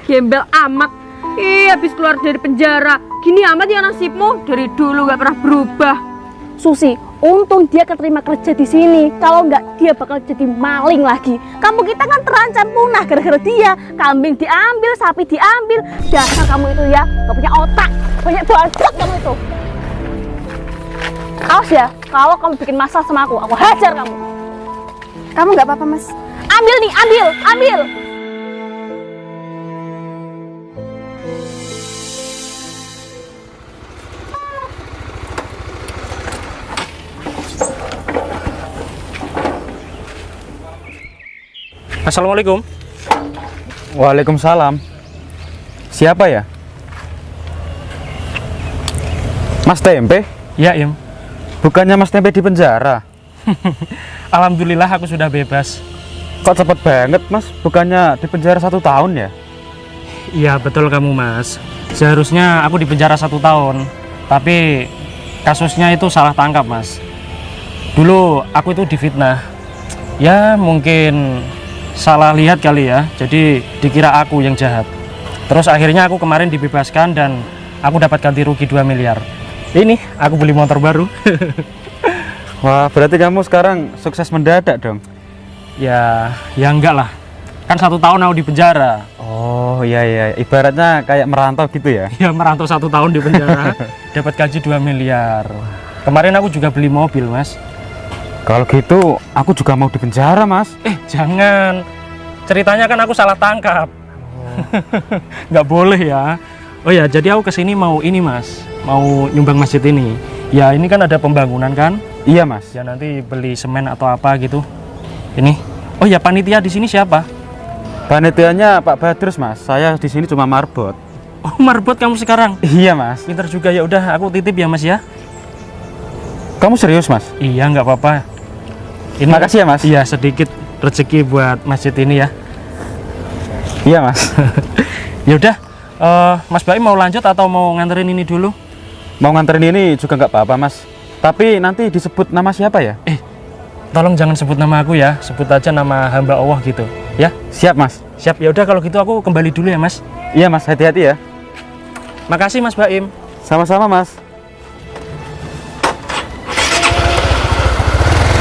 gembel amat. Ih, habis keluar dari penjara. Gini amat ya nasibmu, dari dulu gak pernah berubah. Susi, untung dia keterima kerja di sini. Kalau nggak, dia bakal jadi maling lagi. Kampung kita kan terancam punah gara-gara dia. Kambing diambil, sapi diambil. Dasar kamu itu ya, gak punya otak, banyak bacot kamu itu. Awas ya, kalau kamu bikin masalah sama aku hajar kamu. Kamu nggak apa-apa, Mas? Ambil nih, ambil. Assalamualaikum. Waalaikumsalam. Siapa ya? Mas Tempe? Ya, Im. Bukannya Mas Tempe di penjara? Alhamdulillah aku sudah bebas. Kok cepet banget, Mas? Bukannya di penjara 1 tahun ya? Iya, betul kamu, Mas. Seharusnya aku di penjara 1 tahun. Tapi kasusnya itu salah tangkap, Mas. Dulu aku itu difitnah. Ya, mungkin salah lihat kali ya, jadi dikira aku yang jahat. Terus akhirnya aku kemarin dibebaskan dan aku dapat ganti rugi 2 miliar. Ini aku beli motor baru. Wah, berarti kamu sekarang sukses mendadak dong? Ya enggak lah. Kan 1 tahun aku di penjara. Oh iya, ibaratnya kayak merantau gitu ya? Ya merantau 1 tahun di penjara, dapat gaji 2 miliar. Kemarin aku juga beli mobil, Mas. Kalau gitu, aku juga mau di penjara, Mas. Jangan. Ceritanya kan aku salah tangkap. Nggak boleh ya. Oh ya, jadi aku kesini mau ini, Mas. Mau nyumbang masjid ini. Ya ini kan ada pembangunan kan? Iya, Mas. Ya nanti beli semen atau apa gitu. Ini. Oh ya, panitia di sini siapa? Panitianya Pak Badrus, Mas. Saya di sini cuma marbot. Oh, marbot kamu sekarang? Iya, Mas. Pinter juga. Ya udah, aku titip ya, Mas ya. Kamu serius, Mas? Iya, nggak apa-apa. Ini, makasih ya, Mas. Iya, sedikit rezeki buat masjid ini ya. Iya, Mas. Ya udah, Mas Baim mau lanjut atau mau nganterin ini dulu? Mau nganterin ini juga nggak apa-apa, Mas. Tapi nanti disebut nama siapa ya? Tolong jangan sebut nama aku ya, sebut aja nama hamba Allah gitu, ya. Siap, Mas. Siap, ya udah kalau gitu aku kembali dulu ya, Mas. Iya, Mas, hati-hati ya. Makasih, Mas Baim. Sama-sama, Mas.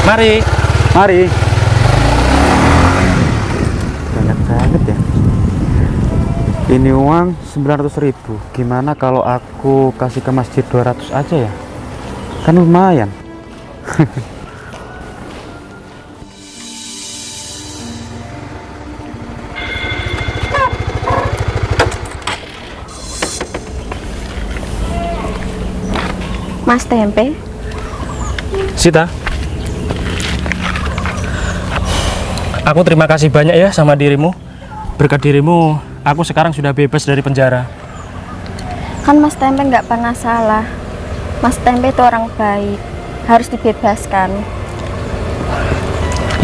Mari. Mari. Banyak banget ya. Ini uang 900.000. Gimana kalau aku kasih ke masjid 200 aja ya? Kan lumayan. Mas Tempe. Sita. Aku terima kasih banyak ya sama dirimu. Berkat dirimu, aku sekarang sudah bebas dari penjara. Kan Mas Tempe nggak pernah salah. Mas Tempe itu orang baik, harus dibebaskan.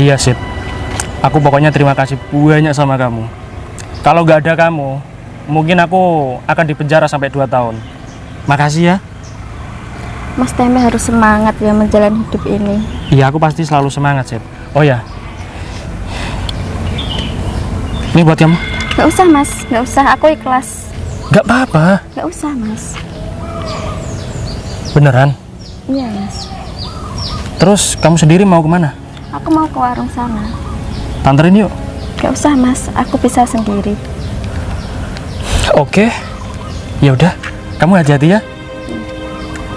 Iya, Sid. Aku pokoknya terima kasih banyak sama kamu. Kalau nggak ada kamu, mungkin aku akan dipenjara sampai 2 tahun. Makasih ya. Mas Tempe harus semangat ya menjalani hidup ini. Iya, aku pasti selalu semangat, Sid. Oh ya, ini buat kamu. Nggak usah, Mas, nggak usah. Aku ikhlas. Nggak apa-apa. Nggak usah, Mas. Beneran? Iya, Mas. Terus kamu sendiri mau kemana? Aku mau ke warung sana. Anterin yuk. Nggak usah, Mas. Aku bisa sendiri. Oke. Ya udah, kamu hati-hati ya.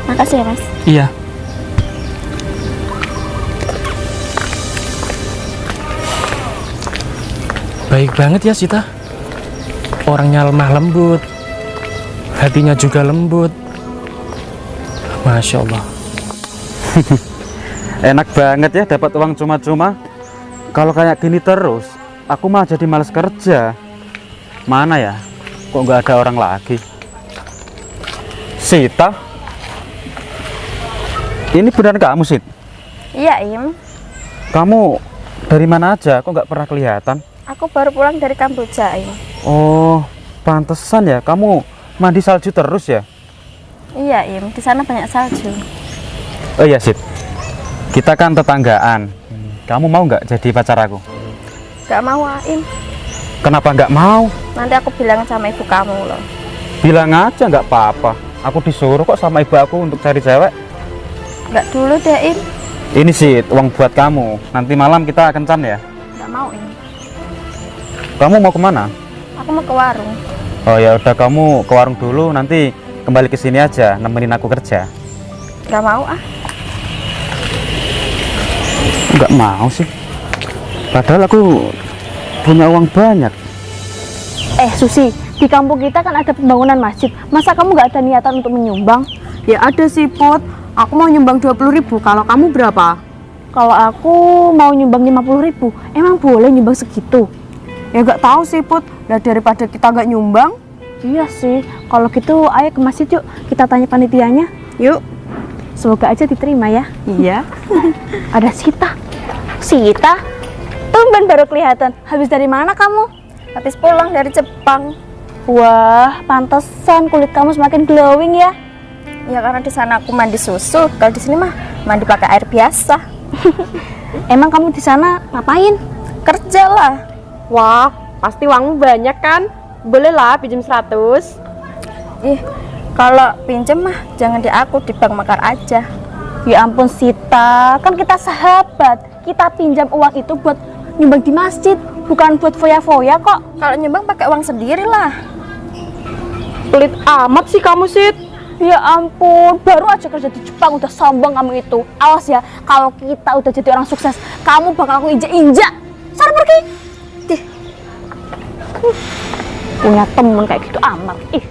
Makasih ya, Mas. Iya. Baik banget ya Sita. Orangnya lemah lembut, hatinya juga lembut. Masya Allah. Enak banget ya dapat uang cuma-cuma. Kalau kayak gini terus, aku mah jadi males kerja. Mana ya? Kok nggak ada orang lagi? Sita? Ini benar kamu, Sit? Iya, Im. Kamu dari mana aja? Kok nggak pernah kelihatan? Aku baru pulang dari Kamboja, Im. Oh, pantesan ya. Kamu mandi salju terus ya? Iya, Im. Di sana banyak salju. Oh iya, Sit. Kita kan tetanggaan. Kamu mau nggak jadi pacar aku? Gak mau, Im. Kenapa nggak mau? Nanti aku bilang sama ibu kamu loh. Bilang aja nggak apa-apa. Aku disuruh kok sama ibu aku untuk cari cewek. Nggak dulu deh, Im. Ini sih uang buat kamu. Nanti malam kita kencan ya. Nggak mau, Im. Kamu mau kemana? Aku mau ke warung. Oh ya udah, kamu ke warung dulu. Nanti kembali ke sini aja nemenin aku kerja. Nggak mau ah. Nggak mau sih. Padahal aku punya uang banyak. Susi, di kampung kita kan ada pembangunan masjid. Masa kamu nggak ada niatan untuk menyumbang? Ya ada sih Put, aku mau nyumbang 20.000, kalau kamu berapa? Kalau aku mau nyumbang 50.000, emang boleh nyumbang segitu? Ya nggak tahu sih Put, lah daripada kita nggak nyumbang. Iya sih, kalau gitu ayo ke masjid yuk, kita tanya panitianya. Yuk. Semoga aja diterima ya. Iya. Ada Sita. Sita? Tumben baru kelihatan. Habis dari mana kamu? Habis pulang dari Jepang. Wah, pantesan kulit kamu semakin glowing ya. Ya karena di sana aku mandi susu, kalau di sini mah mandi pakai air biasa. Emang kamu di sana ngapain? Kerja lah. Wah, pasti uangmu banyak kan? Boleh lah pinjam 100. Ih, kalau pinjem mah jangan di aku, di bank Mekar aja. Ya ampun Sita, kan kita sahabat. Kita pinjam uang itu buat nyumbang di masjid, bukan buat foya-foya kok. Kalau nyumbang pakai uang sendiri lah. Pelit amat sih kamu, Sid. Ya ampun, baru aja kerja di Jepang udah sombong kamu itu. Awas ya, kalau kita udah jadi orang sukses, kamu bakal aku injak-injak. Sana pergi. Dih. Punya temen kayak gitu amat. Ih.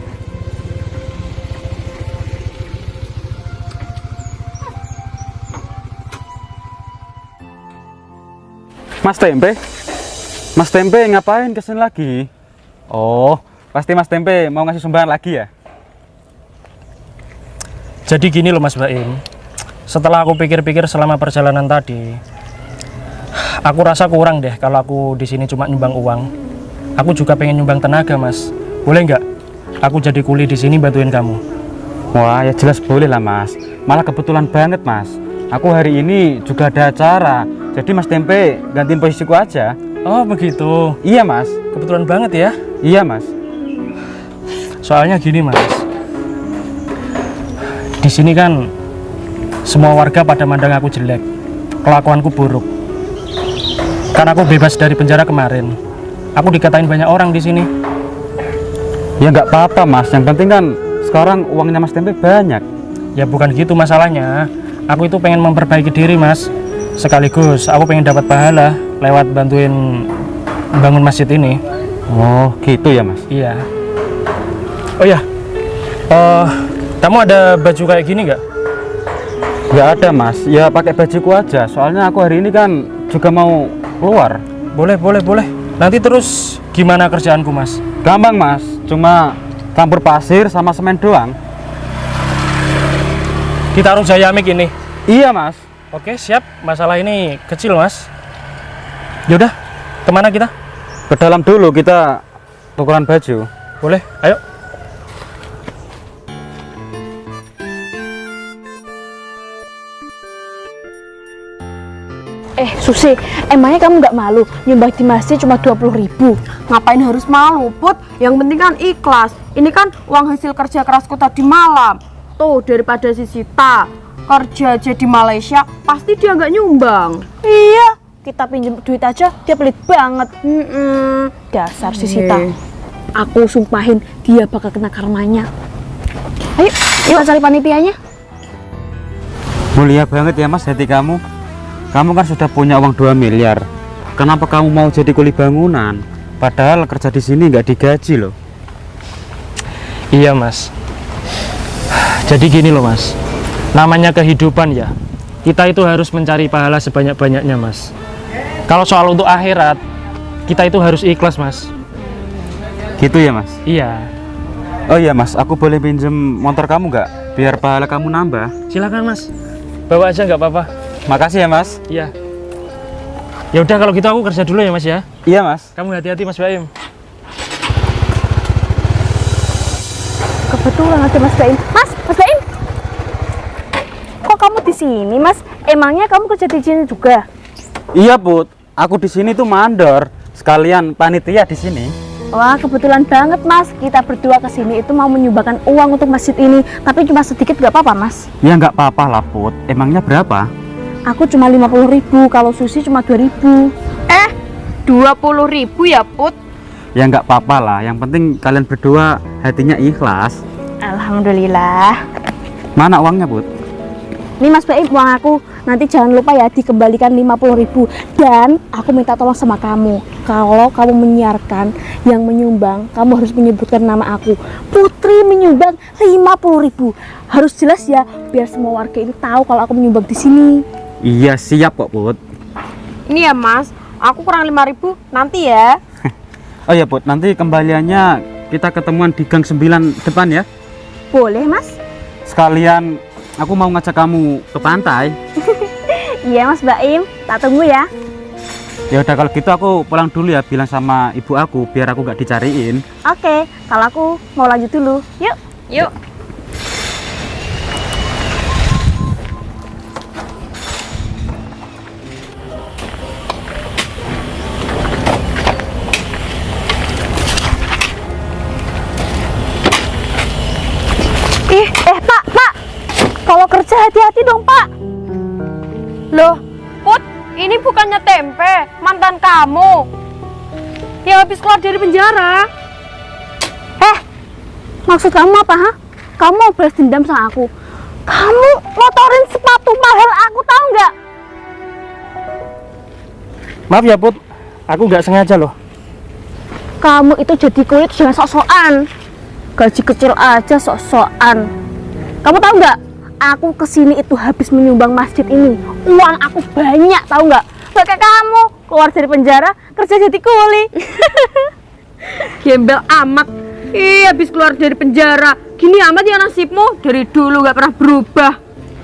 Mas Tempe? Mas Tempe ngapain kesini lagi? Oh, pasti Mas Tempe mau ngasih sumbangan lagi ya? Jadi gini loh Mas Baim, setelah aku pikir-pikir selama perjalanan tadi, aku rasa kurang deh kalau aku di sini cuma nyumbang uang. Aku juga pengen nyumbang tenaga Mas. Boleh nggak? Aku jadi kuli di sini bantuin kamu. Wah, ya jelas boleh lah Mas. Malah kebetulan banget Mas. Aku hari ini juga ada acara. Jadi Mas Tempe gantiin posisiku aja. Oh begitu. Iya Mas. Kebetulan banget ya. Iya Mas. Soalnya gini Mas, di sini kan semua warga pada mandang aku jelek, kelakuanku buruk. Karena aku bebas dari penjara kemarin, aku dikatain banyak orang di sini. Ya nggak apa-apa Mas. Yang penting kan sekarang uangnya Mas Tempe banyak. Ya bukan gitu masalahnya. Aku itu pengen memperbaiki diri Mas. Sekaligus aku pengen dapat pahala lewat bantuin bangun masjid ini. Oh gitu ya Mas. Iya. Oh ya, kamu ada baju kayak gini nggak? Nggak ada Mas. Ya pakai bajuku aja. Soalnya aku hari ini kan juga mau keluar. Boleh, boleh, boleh. Nanti terus gimana kerjaanku Mas? Gampang Mas. Cuma campur pasir sama semen doang. Kita harus jaya mik ini. Iya Mas. Oke, siap. Masalah ini kecil Mas. Yaudah, kemana kita? Ke dalam dulu, kita tukeran baju. Boleh, ayo. Susi, emangnya kamu nggak malu nyumbang di masjid cuma 20.000? Ngapain harus malu, Put? Yang penting kan ikhlas. Ini kan uang hasil kerja kerasku tadi malam. Tuh, daripada si Sita kerja aja di Malaysia, pasti dia nggak nyumbang. Iya, kita pinjam duit aja dia pelit banget. Dasar si Sita. Aku sumpahin dia bakal kena karmanya. Ayo, kita cari panitianya. Mulia banget ya Mas hati kamu. Kamu kan sudah punya uang 2 miliar. Kenapa kamu mau jadi kuli bangunan? Padahal kerja di sini nggak digaji loh. Iya Mas. Jadi gini loh Mas. Namanya kehidupan ya. Kita itu harus mencari pahala sebanyak-banyaknya Mas. Kalau soal untuk akhirat, kita itu harus ikhlas Mas. Gitu ya Mas? Iya. Oh iya Mas, aku boleh pinjem motor kamu nggak? Biar pahala kamu nambah. Silakan Mas. Bawa aja nggak apa-apa. Makasih ya Mas. Iya. Ya udah kalau gitu aku kerja dulu ya Mas ya. Iya Mas. Kamu hati-hati Mas Baim. Kebetulan ada Mas Baim. Mas Baim. Kok kamu di sini, Mas? Emangnya kamu kerja di sini juga? Iya Put, aku di sini tuh mandor. sekalian panitia di sini. Wah, kebetulan banget Mas. Kita berdua kesini itu mau menyumbangkan uang untuk masjid ini. Tapi cuma sedikit gak apa-apa Mas? Ya nggak apa-apa lah Put. Emangnya berapa? Aku cuma 50.000, kalau Susi cuma 2.000. 20.000 ya Put? Ya nggak apa-apa lah. Yang penting kalian berdua hatinya ikhlas. Alhamdulillah. Mana uangnya Put? Ini Mas Baim, uang aku. Nanti jangan lupa ya dikembalikan 50.000. Dan aku minta tolong sama kamu, kalau kamu menyiarkan yang menyumbang, kamu harus menyebutkan nama aku. Putri menyumbang 50.000. Harus jelas ya, biar semua warga ini tahu kalau aku menyumbang di sini. Iya siap kok Put. Ini ya Mas, aku kurang 5.000 nanti ya. Oh ya Put, nanti kembaliannya kita ketemuan di Gang 9 depan ya. Boleh Mas? Sekalian aku mau ngajak kamu ke pantai. Iya Mas Baim, tak tunggu ya. Ya udah kalau gitu aku pulang dulu ya, bilang sama ibu aku biar aku nggak dicariin. Oke, kalau aku mau lanjut dulu. Yuk. Yuk. Pak, kalau kerja hati-hati dong Pak. Loh, Put, ini bukannya Tempe, mantan kamu yang habis keluar dari penjara. Maksud kamu apa, ha? Kamu mau balas dendam sama aku? Kamu motorin sepatu mahal aku, tahu nggak? Maaf ya Put, aku nggak sengaja loh. Kamu itu jadi kulit jangan sok-sokan. Gaji kecil aja sok-sokan. Kamu tahu nggak? Aku kesini itu habis menyumbang masjid ini. Uang aku banyak, tahu nggak? Pakai kamu keluar dari penjara kerja jadi kuli. Gembel amat. Habis keluar dari penjara. Gini amat ya nasibmu, dari dulu nggak pernah berubah.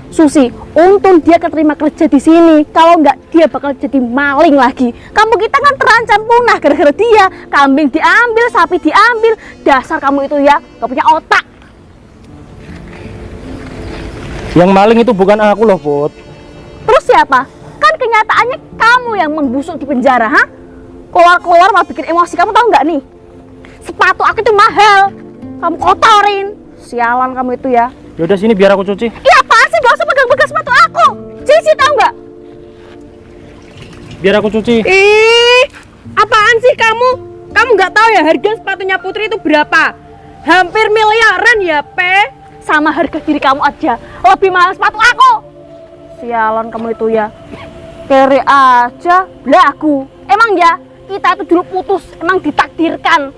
Susi, untung dia keterima kerja di sini. Kalau nggak dia bakal jadi maling lagi. Kamu kita kan terancam punah gara-gara dia. Kambing diambil, sapi diambil. Dasar kamu itu ya, nggak punya otak. Yang maling itu bukan aku loh Put. Terus siapa? Kan kenyataannya kamu yang membusuk di penjara, ha? Keluar-keluar malah bikin emosi. Kamu tahu nggak nih? Sepatu aku itu mahal. Kamu kotorin. Sialan kamu itu ya. Yaudah sini biar aku cuci. Iya apaan sih? Gak usah pegang-pegang sepatu aku. Cici tahu nggak? Biar aku cuci. Apaan sih kamu? Kamu nggak tahu ya harga sepatunya Putri itu berapa? Hampir miliaran ya, Pe. Sama harga diri kamu aja lebih mahal sepatu aku. Sialan kamu itu ya. Kere aja belagu. Emang ya kita itu dulu putus, emang ditakdirkan.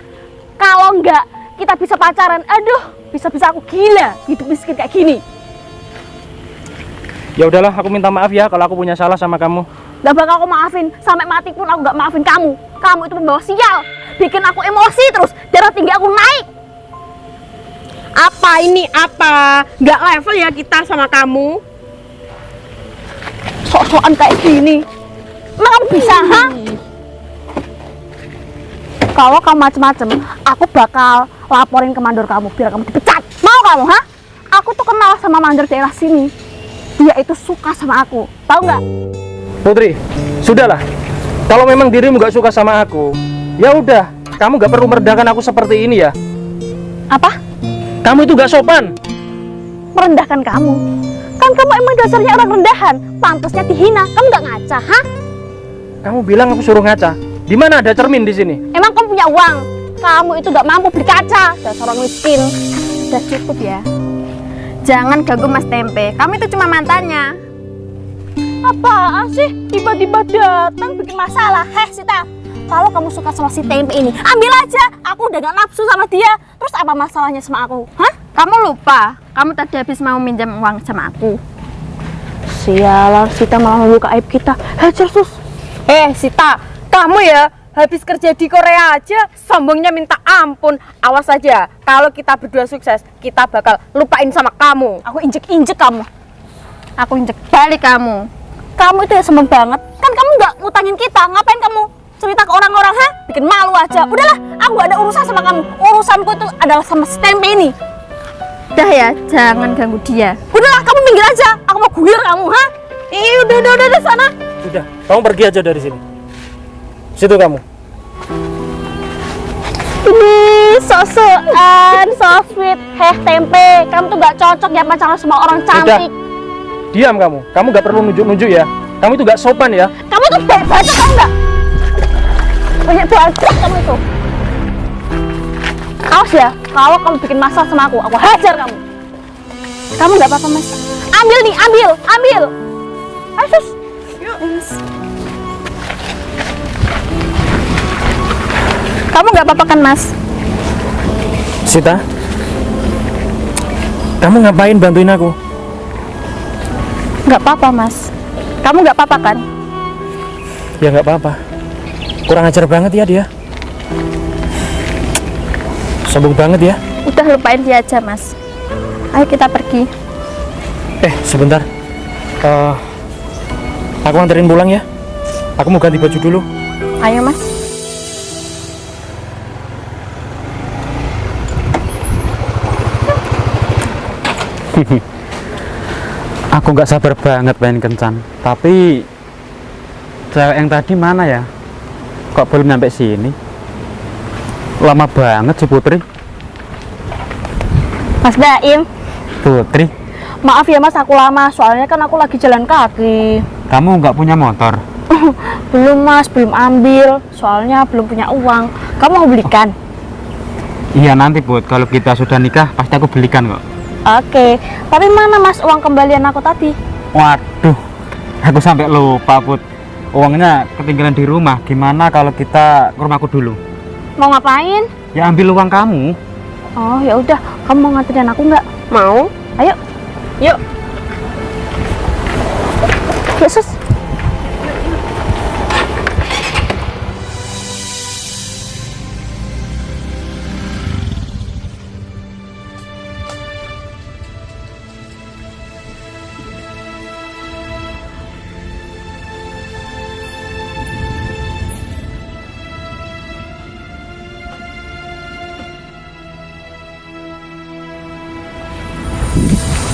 Kalau enggak kita bisa pacaran. Aduh, bisa-bisa aku gila hidup miskin kayak gini. Ya udahlah, aku minta maaf ya kalau aku punya salah sama kamu. Gak bakal aku maafin, sampai mati pun aku gak maafin kamu. Kamu itu pembawa sial, bikin aku emosi terus, darah tinggi aku naik. Apa ini apa? Nggak level ya kita sama kamu. Sok-sokan kayak gini. Emang kamu bisa, ha? Kalau kamu macem-macem, aku bakal laporin ke mandor kamu biar kamu dipecat. Mau kamu, ha? Aku tuh kenal sama mandor daerah sini. Dia itu suka sama aku, tahu nggak? Putri, sudahlah. Kalau memang dirimu gak suka sama aku, ya udah, kamu gak perlu merendahkan aku seperti ini ya. Apa? Kamu itu gak sopan. Merendahkan kamu? Kan kamu emang dasarnya orang rendahan, pantasnya dihina. Kamu nggak ngaca, ha? Kamu bilang aku suruh ngaca. Di mana ada cermin di sini? Emang kamu punya uang? Kamu itu nggak mampu beli kaca, dasar orang miskin. Udah cukup ya. Jangan ganggu Mas Tempe. Kamu itu cuma mantannya. Apaan sih? Tiba-tiba datang bikin masalah. Heh, Sita. Kalau kamu suka sama si Tempe ini, ambil aja. Aku udah gak nafsu sama dia. Terus apa masalahnya sama aku? Hah? Kamu lupa, kamu tadi habis mau minjam uang sama aku. Sialan, Sita malah membuka aib kita. Hajar, Sus. Sita, kamu ya habis kerja di Korea aja sombongnya minta ampun. Awas aja, kalau kita berdua sukses, kita bakal lupain sama kamu. Aku injek-injek kamu. Aku injek balik kamu. Kamu itu ya sombong banget. Kan kamu nggak ngutangin kita. Ngapain kamu cerita ke orang-orang, ha? Bikin malu aja. Udahlah, aku gak ada urusan sama kamu. Urusanku itu adalah sama si Tempe ini. Udah ya, jangan ganggu dia. Udahlah, kamu minggir aja. Aku mau guyur kamu, ha? Udah sana. Udah, kamu pergi aja dari sini. Situ kamu. Ini sok-sokan, so sweet. Heh tempe, kamu tuh gak cocok ya pacaran sama orang cantik. Diam kamu. Kamu nggak perlu nunjuk-nunjuk ya. Kamu itu nggak sopan ya. Kamu tuh banyak bacot tau nggak? Banyak bacot kamu itu. Awas ya, kalau kamu bikin masalah sama aku hajar kamu. Kamu nggak apa-apa, Mas? Ambil nih, ambil. Ayo sus. Mas. Kamu nggak apa-apa kan, Mas? Sita, kamu ngapain bantuin aku? Nggak apa-apa, Mas. Kamu nggak apa-apa kan? Ya nggak apa-apa. Kurang ajar banget ya dia. Sombong banget ya. Udah lupain dia aja, Mas. Ayo kita pergi. Sebentar. Aku anterin pulang ya. Aku mau ganti baju dulu. Ayo, Mas. Aku nggak sabar banget pengen kencan. Tapi cewek yang tadi mana ya? Kok belum nyampe sini? Lama banget si Putri. Mas Baim, Putri, maaf ya Mas, aku lama. Soalnya kan aku lagi jalan kaki. kamu nggak punya motor? Belum Mas, belum ambil. Soalnya belum punya uang. Kamu mau belikan? Iya nanti Put, kalau kita sudah nikah pasti aku belikan kok. Oke, tapi mana Mas uang kembalian aku tadi? Waduh, aku sampai lupa Put. Uangnya ketinggalan di rumah. Gimana kalau kita ke rumahku dulu? Mau ngapain? Ya ambil uang kamu. Oh ya udah, kamu mau nganterin aku nggak? Mau? Ayo, Yuk. Yesus.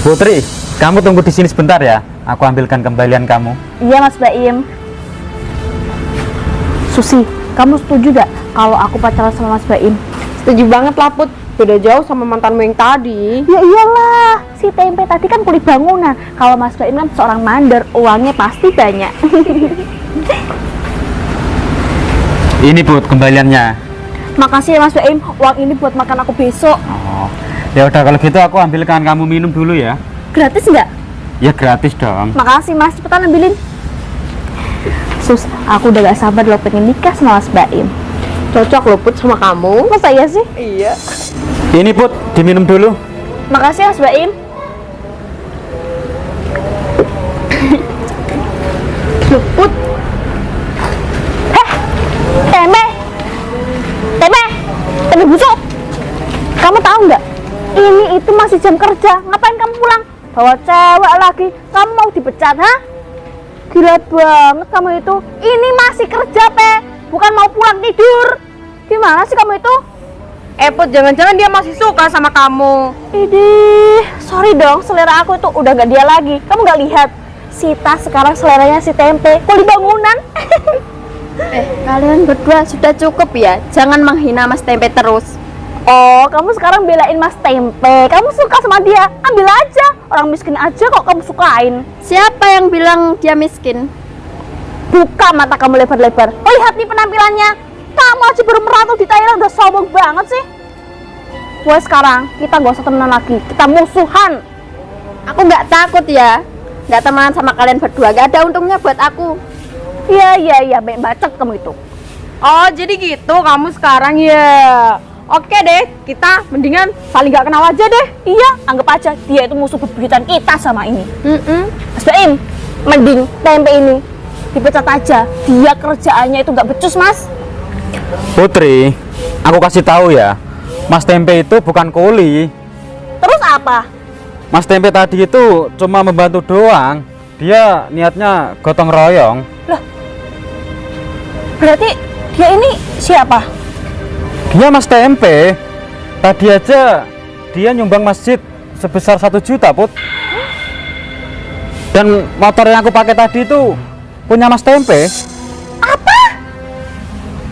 Putri, kamu tunggu di sini sebentar ya. Aku ambilkan kembalian kamu. Iya Mas Baim. Susi, kamu setuju gak kalau aku pacaran sama Mas Baim? Setuju banget lah Put. Beda jauh sama mantanmu yang tadi. Ya iyalah, si tempe tadi kan kuli bangunan. Kalau Mas Baim kan seorang mandor, uangnya pasti banyak. Ini Put, kembaliannya. Makasih ya Mas Baim, uang ini buat makan aku besok. Oh, ya udah kalau gitu aku ambilkan kamu minum dulu ya. Gratis nggak? Ya gratis dong. Makasih Mas, cepetan ambilin. Sus, aku udah gak sabar loh pengen nikah sama Mas Baim. Cocok loh Put sama kamu. Masa iya sih? Iya. Ini Put, diminum dulu. Makasih Mas Baim. Loh, Put. Tempe, tempe busuk. Kamu tahu nggak? Ini itu masih jam kerja. Ngapain kamu pulang? Bawa cewek lagi. Kamu mau dipecat, ha? Gila banget kamu itu. Ini masih kerja, Pe. Bukan mau pulang tidur. Gimana sih kamu itu? Put, jangan-jangan dia masih suka sama kamu. Idih, sorry dong, selera aku itu udah gak dia lagi. Kamu gak lihat? Sita sekarang seleranya si tempe. Kuli bangunan. Kalian berdua sudah cukup ya. Jangan menghina Mas Tempe terus. Oh, kamu sekarang belain Mas Tempe. Kamu suka sama dia, ambil aja. Orang miskin aja kok kamu sukain. Siapa yang bilang dia miskin? Buka mata kamu lebar-lebar. Oh, lihat nih penampilannya. Kamu aja baru merantau di Thailand udah sombong banget sih. Wah, sekarang kita gak usah temenan lagi. Kita musuhan. Aku nggak takut ya. Nggak temenan sama kalian berdua. Gak ada untungnya buat aku. Iya, baik bacot kamu itu. Oh, jadi gitu kamu sekarang ya. Oke deh, kita mendingan Saling gak kenal aja deh. Iya, anggap aja dia itu musuh bebuyutan kita sama ini. Mas Baim, mending tempe ini dipecat aja. Dia kerjaannya itu gak becus, Mas. Putri, aku kasih tahu ya. Mas Tempe itu bukan kuli. Terus apa? Mas Tempe tadi itu cuma membantu doang. Dia niatnya gotong royong. Berarti dia ini siapa? Dia Mas Tempe. Tadi aja dia nyumbang masjid sebesar 1 juta, Put. Dan motor yang aku pakai tadi itu punya Mas Tempe. Apa?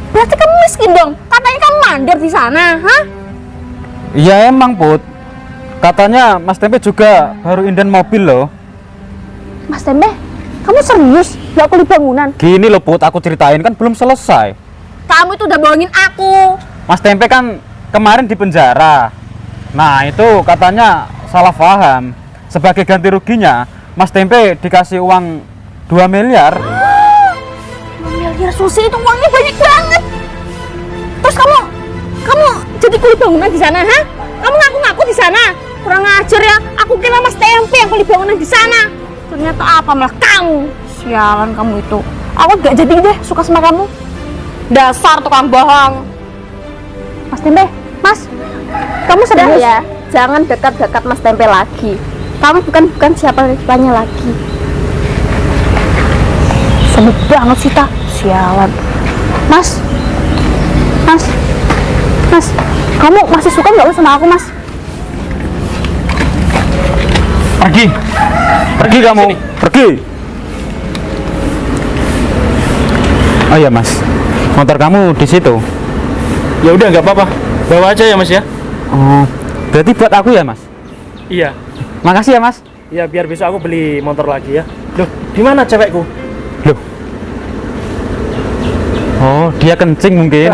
Berarti kamu miskin dong? Katanya kamu mandor di sana, hah? Iya emang Put. Katanya Mas Tempe juga baru inden mobil loh. Mas Tempe, kamu serius gak kuli bangunan? Gini loh Put, aku ceritain kan belum selesai. Kamu itu udah bohongin aku. Mas Tempe kan kemarin di penjara. Nah itu katanya salah paham. Sebagai ganti ruginya, Mas Tempe dikasih uang 2 miliar. Miliar Susi, itu uangnya banyak banget. Terus kamu jadi kuli bangunan di sana, ha? Kamu ngaku-ngaku di sana. Kurang ajar ya. Aku kira Mas Tempe yang kuli bangunan di sana. Ternyata apa malah kamu. Sialan kamu itu. Aku gak jadi deh suka sama kamu. Dasar tukang bohong. Mas Tempe, Mas, kamu Udah serius? ya, jangan dekat-dekat Mas Tempe lagi. Kamu bukan siapa-siapanya lagi. Sebel banget sih, tak. Sialan. Mas, kamu masih suka nggak sama aku, Mas? Pergi kamu, pergi. Oh iya Mas, motor kamu di situ. Ya udah nggak apa-apa, bawa aja ya Mas ya. Oh, berarti buat aku ya Mas. Iya. Makasih ya Mas. Ya biar besok aku beli motor lagi ya. Loh, di mana cewekku? Loh. Oh, dia kencing mungkin.